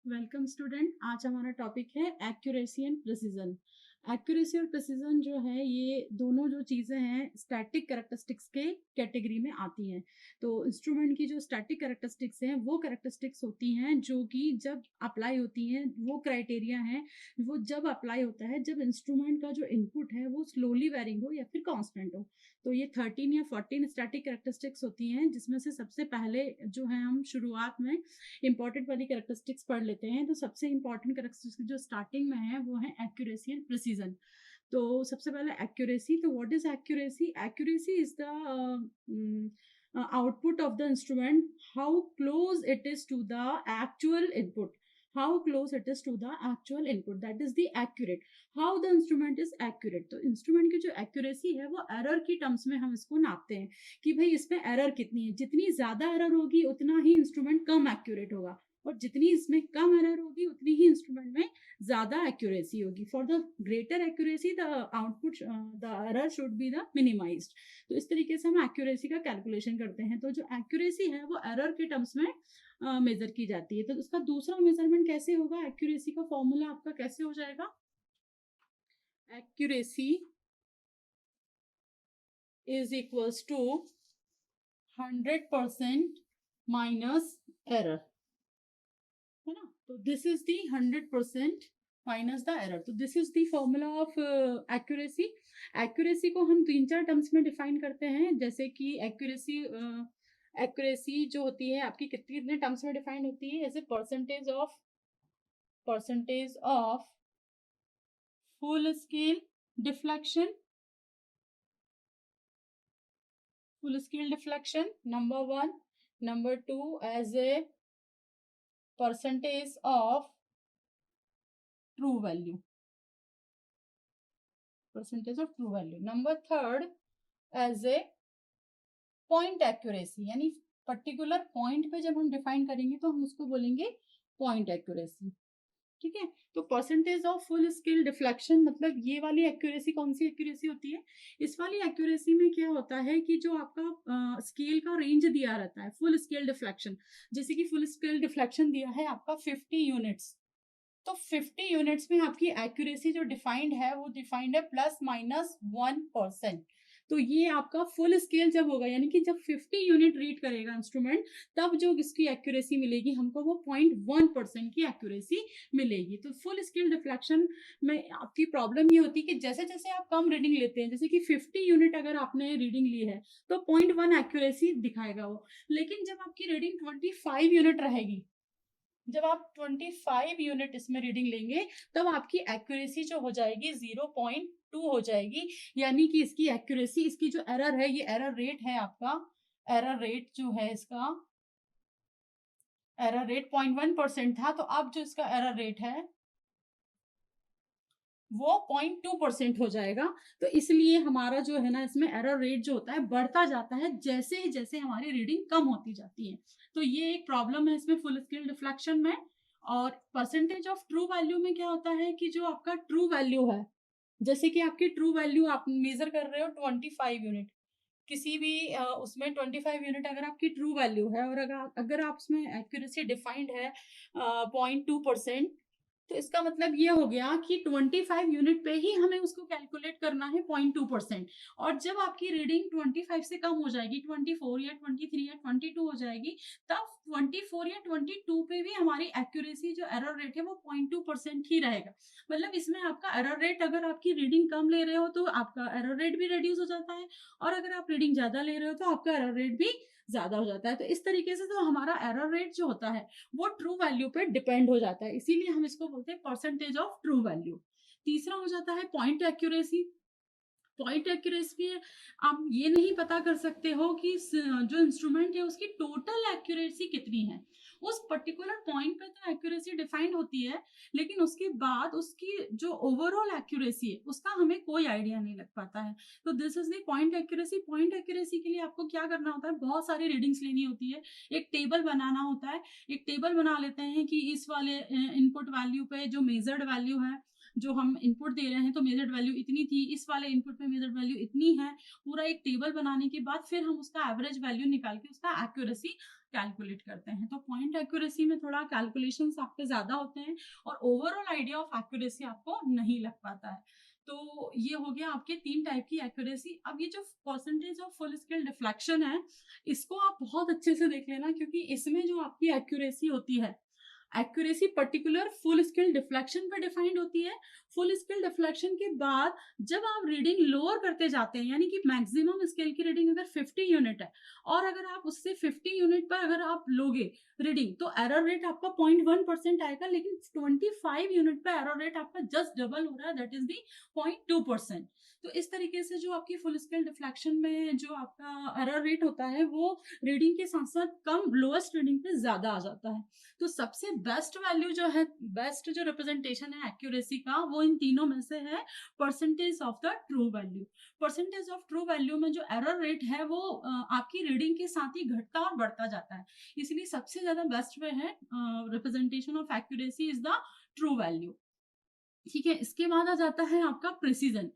Welcome student. आज हमारा topic है एक्यूरेसी एंड प्रिसीजन। एक्यूरेसी और प्रिसीजन जो है ये दोनों जो चीज़ें हैं स्टैटिक कैरेक्टरिस्टिक्स के कैटेगरी में आती हैं। तो इंस्ट्रूमेंट की जो स्टैटिक कैरेक्टरिस्टिक्स हैं वो कैरेक्टरिस्टिक्स होती हैं जो कि जब अप्लाई होती हैं, वो क्राइटेरिया हैं वो जब अप्लाई होता है जब इंस्ट्रूमेंट का जो इनपुट है वो स्लोली वेरिंग हो या फिर कांस्टेंट हो। तो ये 13 या 14 स्टैटिक कैरेक्टरिस्टिक्स होती हैं, जिसमें से सबसे पहले जो है हम शुरुआत में इंपॉर्टेंट वाली कैरेक्टरिस्टिक्स पढ़ लेते हैं। तो सबसे इंपॉर्टेंट कैरेक्टरिस्टिक्स जो स्टार्टिंग में है वो है एक्यूरेसी एंड प्रिसीजन। तो सबसे पहले एक्यूरेसी। तो what is accuracy? Accuracy is the output of the instrument, how close it is to the actual input, how close it is to the actual input, that is the accurate, how the instrument is accurate। तो instrument की जो accuracy है वो error की terms में हम इसको नापते हैं कि भाई इसमें एरर कितनी है। जितनी ज्यादा एरर होगी उतना ही इंस्ट्रूमेंट कम एक्यूरेट होगा, और जितनी इसमें कम एरर होगी उतनी ही इंस्ट्रूमेंट में ज्यादा एक्यूरेसी होगी। For the greater accuracy the output the error should be the minimised. तो इस तरीके से हम एक्यूरेसी का कैलकुलेशन करते हैं। तो जो एक्यूरेसी है वो एरर के टर्म्स में मेजर की जाती है। तो उसका दूसरा मेजरमेंट कैसे होगा? एक्यूरेसी का फॉर्मूला आपका कैसे हो जाएगा? Accuracy is equals to 100% minus error, है ना। तो this is the 100% minus the error. तो this is the formula of accuracy. Accuracy को हम 3-4 टर्म्स में डिफाइन करते हैं, जैसे कि एक्यूरेसी जो होती है आपकी कितने टर्म्स में डिफाइन होती है? जैसे percentage of full scale deflection, number 1। Number 2 as a percentage of true value, number 3 as a point accuracy, यानी पर्टिकुलर पॉइंट पे जब हम डिफाइन करेंगे तो हम उसको बोलेंगे पॉइंट एक्यूरेसी। ठीक है। तो percentage of full scale deflection मतलब ये वाली एक्यूरेसी कौन सी एक्यूरेसी होती है? इस वाली एक्यूरेसी में क्या होता है कि जो आपका स्केल का रेंज दिया रहता है फुल स्केल डिफ्लेक्शन, जैसे कि फुल स्केल डिफ्लेक्शन दिया है आपका 50 यूनिट्स, तो 50 यूनिट्स में आपकी एक्यूरेसी जो डिफाइंड है वो डिफाइंड है +-1%। तो ये आपका फुल स्केल जब होगा, यानी कि जब 50 यूनिट रीड करेगा इंस्ट्रूमेंट, तब जो इसकी एक्यूरेसी मिलेगी हमको वो 0.1% की एक्यूरेसी मिलेगी। तो फुल स्केल डिफ्लेक्शन में आपकी प्रॉब्लम ये होती है कि जैसे जैसे आप कम रीडिंग लेते हैं, जैसे कि 50 यूनिट अगर आपने रीडिंग ली है तो 0.1 एक्यूरेसी दिखाएगा वो। लेकिन जब आपकी रीडिंग 25 यूनिट रहेगी, जब आप 25 यूनिट इसमें रीडिंग लेंगे, तब आपकी एक्यूरेसी जो हो जाएगी 0.2 हो जाएगी। यानी कि इसकी एक्यूरेसी, इसकी जो एरर है, ये एरर रेट है आपका, एरर रेट जो है इसका, एरर रेट 0.1% था, तो अब जो इसका एरर रेट है वो 0.2% हो जाएगा। तो इसलिए हमारा जो है ना, इसमें एरर रेट जो होता है बढ़ता जाता है जैसे जैसे हमारी रीडिंग कम होती जाती है। तो ये एक प्रॉब्लम है इसमें फुल स्केल डिफ्लेक्शन में। और परसेंटेज ऑफ ट्रू वैल्यू में क्या होता है कि जो आपका ट्रू वैल्यू है, जैसे कि आपकी ट्रू वैल्यू आप मेजर कर रहे हो 25 यूनिट, किसी भी उसमें 25 यूनिट अगर आपकी ट्रू वैल्यू है, और अगर आप उसमें एक्यूरेसी डिफाइंड है 0.2%, तो इसका मतलब ये हो गया कि 25 यूनिट पे ही हमें उसको कैलकुलेट करना है 0.2%। और जब आपकी रीडिंग 25 से कम हो जाएगी, 24 या 23 या 22 हो जाएगी, तब 24 या 22 पे भी हमारी एक्यूरेसी जो एरर रेट है वो 0.2% ही रहेगा। मतलब इसमें आपका एरर रेट, अगर आपकी रीडिंग कम ले रहे हो तो आपका एरर रेट भी रिड्यूस हो जाता है, और अगर आप रीडिंग ज्यादा ले रहे हो तो आपका एरर रेट भी ज्यादा हो जाता है। तो इस तरीके से तो हमारा एरर रेट जो होता है वो ट्रू वैल्यू पे डिपेंड हो जाता है, इसीलिए हम इसको बोलते हैं परसेंटेज ऑफ ट्रू वैल्यू। तीसरा हो जाता है पॉइंट एक्यूरेसी। पॉइंट एक्यूरेसी में आप ये नहीं पता कर सकते हो कि जो इंस्ट्रूमेंट है उसकी टोटल एक्यूरेसी कितनी है। उस पर्टिकुलर पॉइंट पे तो एक्यूरेसी डिफाइंड होती है, लेकिन उसके बाद उसकी जो ओवरऑल एक्यूरेसी है उसका हमें कोई आइडिया नहीं लग पाता है। तो this is the point accuracy. Point accuracy के लिए आपको क्या करना होता है? बहुत सारी रीडिंग्स लेनी होती है, एक टेबल बनाना होता है। एक टेबल बना लेते हैं कि इस वाले इनपुट वैल्यू पे जो मेजर्ड वैल्यू है, जो हम इनपुट दे रहे हैं तो मेजर्ड वैल्यू इतनी थी, इस वाले इनपुट में मेजर्ड वैल्यू इतनी है। पूरा एक टेबल बनाने के बाद फिर हम उसका एवरेज वैल्यू निकाल के उसका एक्यूरेसी कैलकुलेट करते हैं। तो पॉइंट एक्यूरेसी में थोड़ा कैलकुलेशंस आपके ज़्यादा होते हैं और ओवरऑल आइडिया ऑफ एक्यूरेसी आपको नहीं लग पाता है। तो ये हो गया आपके 3 टाइप की एक्यूरेसी। अब ये जो percentage of full scale deflection है, इसको आप बहुत अच्छे से देख लेना, क्योंकि इसमें जो आपकी एक्यूरेसी होती है, accuracy particular full scale deflection पे डिफाइंड होती है। फुल स्केल डिफ्लेक्शन के बाद जब आप रीडिंग लोअर करते जाते हैं, यानी कि मैक्सिमम स्केल की रीडिंग अगर 50 यूनिट है और अगर आप उससे 50 यूनिट पर अगर आप लोगे रीडिंग, तो एरर रेट आपका 0.1% आएगा, लेकिन 25 यूनिट पे एरर रेट आपका जस्ट डबल हो रहा है, दैट इज दी 0.2%। तो इस तरीके से जो आपकी फुल स्केल डिफ्लेक्शन में जो आपका एरर रेट होता है, वो रीडिंग के साथ साथ कम लोएस्ट रीडिंग पे ज्यादा आ जाता है। तो सबसे बेस्ट वैल्यू जो है, बेस्ट जो रिप्रेजेंटेशन है एक्यूरेसी का, वो इन तीनों में से है percentage of the true value. Percentage of true value में जो एरर रेट है वो आपकी रीडिंग के साथ ही घटता और बढ़ता जाता है, इसलिए सबसे ज्यादा बेस्ट वे है representation of accuracy is the true value. ठीक है, इसके बाद आ जाता है आपका प्रिसीजन।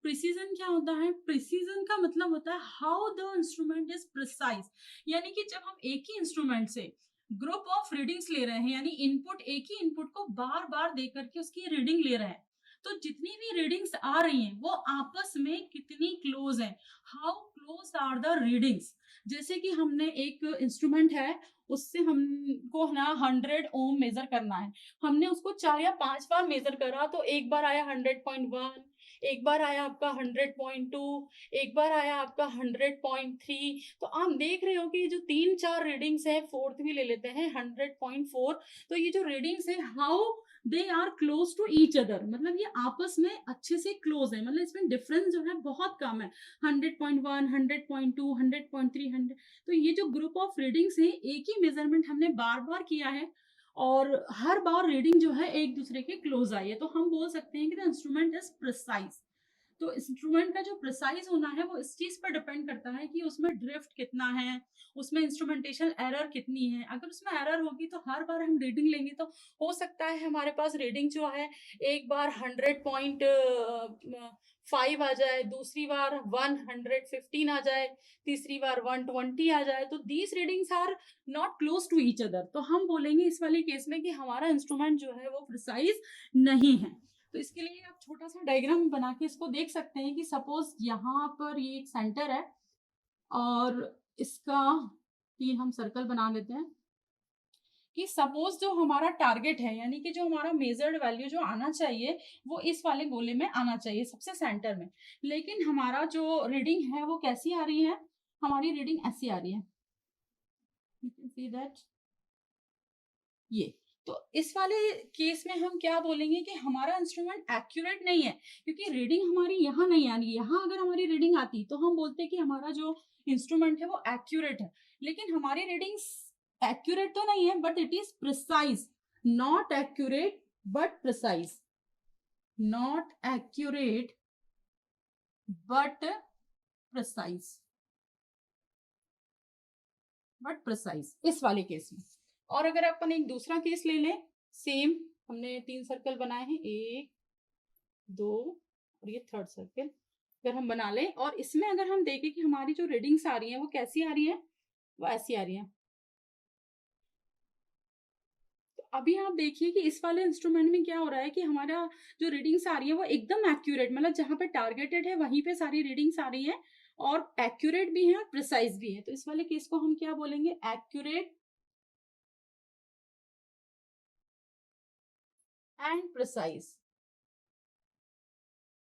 प्रिसीजन क्या होता है? प्रिसीजन का मतलब होता है how the instrument is precise, यानी कि जब हम एक ही इंस्ट्रूमेंट से ग्रुप ऑफ रीडिंग्स ले रहे हैं, यानी इनपुट, एक ही इनपुट को बार बार दे करके उसकी रीडिंग ले रहे हैं, तो जितनी भी रीडिंग्स आ रही हैं वो आपस में कितनी क्लोज है, how close are the readings. जैसे कि हमने एक इंस्ट्रूमेंट है, उससे हमको ना 100 ओम मेजर करना है, हमने उसको 4 या 5 बार मेजर करा, तो एक बार आया 100.1, एक बार आया आपका 100.2, एक बार आया आपका 100.3। तो आप देख रहे हो कि जो 3-4 रीडिंग्स है, फोर्थ भी ले लेते हैं 100.4, तो ये जो रीडिंग्स है how they are close to each other, मतलब ये आपस में अच्छे से क्लोज है, मतलब इसमें डिफरेंस जो है बहुत कम है, 100.1, 100.2, 100.3, 100। तो ये जो ग्रुप ऑफ रीडिंग्स है, एक ही मेजरमेंट हमने बार बार किया है और हर बार रीडिंग जो है एक दूसरे के क्लोज आई है, तो हम बोल सकते हैं कि द इंस्ट्रूमेंट इज प्रिसाइज। तो इंस्ट्रूमेंट का जो प्रिसाइज होना है वो इस चीज पर डिपेंड करता है कि उसमें ड्रिफ्ट कितना है, उसमें इंस्ट्रूमेंटेशन एरर कितनी है। अगर उसमें एरर होगी तो हर बार हम रीडिंग लेंगे तो हो सकता है हमारे पास रीडिंग जो है एक बार 100.5 आ जाए, दूसरी बार 115 आ जाए, तीसरी बार 120 आ जाए, तो these readings are not close to each other. तो हम बोलेंगे इस वाले केस में कि हमारा इंस्ट्रूमेंट जो है वो प्रिसाइज नहीं है। तो इसके लिए आप छोटा सा डायग्राम बना के इसको देख सकते हैं कि सपोज यहाँ पर ये एक सेंटर है और इसका 3 हम सर्कल बना लेते हैं कि सपोज जो हमारा टारगेट है, यानी कि जो हमारा मेजर्ड वैल्यू जो आना चाहिए वो इस वाले गोले में आना चाहिए सबसे सेंटर में, लेकिन हमारा जो रीडिंग है वो कैसी आ रही है, हमारी रीडिंग ऐसी आ रही है, you can see that, ये। तो इस वाले केस में हम क्या बोलेंगे कि हमारा इंस्ट्रूमेंट एक्यूरेट नहीं है, क्योंकि रीडिंग हमारी यहाँ नहीं आ रही है। यहाँ अगर हमारी रीडिंग आती तो हम बोलते कि हमारा जो इंस्ट्रूमेंट है वो एक्यूरेट है, लेकिन हमारी रीडिंग एक्यूरेट तो नहीं है, but it is precise, not accurate but precise, not accurate but precise, but precise इस वाले केस में। और अगर अपन एक दूसरा केस ले लें, सेम हमने 3 सर्कल बनाए हैं, 1 2 और ये थर्ड सर्कल, अगर हम बना लें और इसमें अगर हम देखें कि हमारी जो रीडिंग्स आ रही हैं वो कैसी आ रही है, वो ऐसी आ रही है। तो अभी आप देखिए कि इस वाले इंस्ट्रूमेंट में क्या हो रहा है कि हमारा जो रीडिंग्स आ रही है वो एकदम एक्यूरेट, मतलब जहां पे टारगेटेड है वहीं पे सारी रीडिंग्स आ रही है और एक्यूरेट भी है और प्रिसाइज भी है। तो इस वाले केस को हम क्या बोलेंगे, एक्यूरेट एंड प्रिसाइज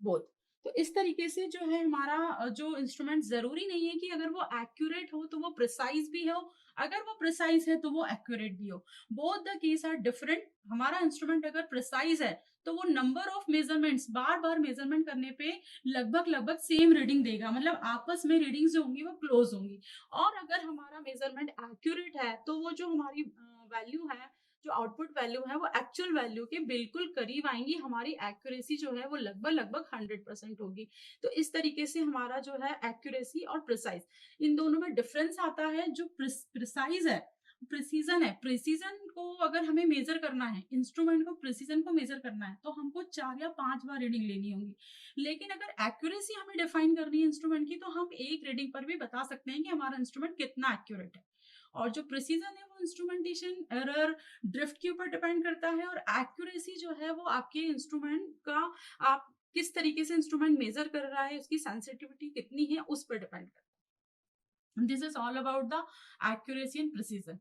बोथ। तो इस तरीके से जो है हमारा जो इंस्ट्रूमेंट जरूरी नहीं है कि अगर वो एक्यूरेट हो तो वो प्रिसाइज भी हो, अगर वो प्रिसाइज है तो वो एक्यूरेट भी हो, both the case are different. हमारा इंस्ट्रूमेंट अगर प्रिसाइज है तो वो नंबर ऑफ मेजरमेंट्स बार बार मेजरमेंट करने पे लगभग लगभग सेम रीडिंग देगा, मतलब आपस में रीडिंग्स जो होंगी वो क्लोज होंगी। और अगर हमारा मेजरमेंट एक्यूरेट है तो वो जो हमारी वैल्यू है, जो आउटपुट वैल्यू है वो एक्चुअल वैल्यू के बिल्कुल करीब आएंगी, हमारी एक्यूरेसी जो है वो लगभग लगभग 100% होगी। तो इस तरीके से हमारा जो है एक्यूरेसी और प्रिसाइज, इन दोनों में डिफरेंस आता है। जो प्रिसाइज है प्रिसीजन है, प्रिसीजन को अगर हमें मेजर करना है, इंस्ट्रूमेंट को प्रिसीजन को मेजर करना है, तो हमको 4 या 5 बार रीडिंग लेनी होगी। लेकिन अगर एक्यूरेसी हमें डिफाइन करनी है इंस्ट्रूमेंट की, तो हम एक रीडिंग पर भी बता सकते हैं कि हमारा इंस्ट्रूमेंट कितना एक्यूरेट है। और जो प्रिसीजन है वो इंस्ट्रूमेंटेशन एरर, ड्रिफ्ट के ऊपर डिपेंड करता है, और एक्यूरेसी जो है वो आपके इंस्ट्रूमेंट का, आप किस तरीके से इंस्ट्रूमेंट मेजर कर रहा है, उसकी सेंसिटिविटी कितनी है, उस पर डिपेंड करता है। This is all about the accuracy and precision.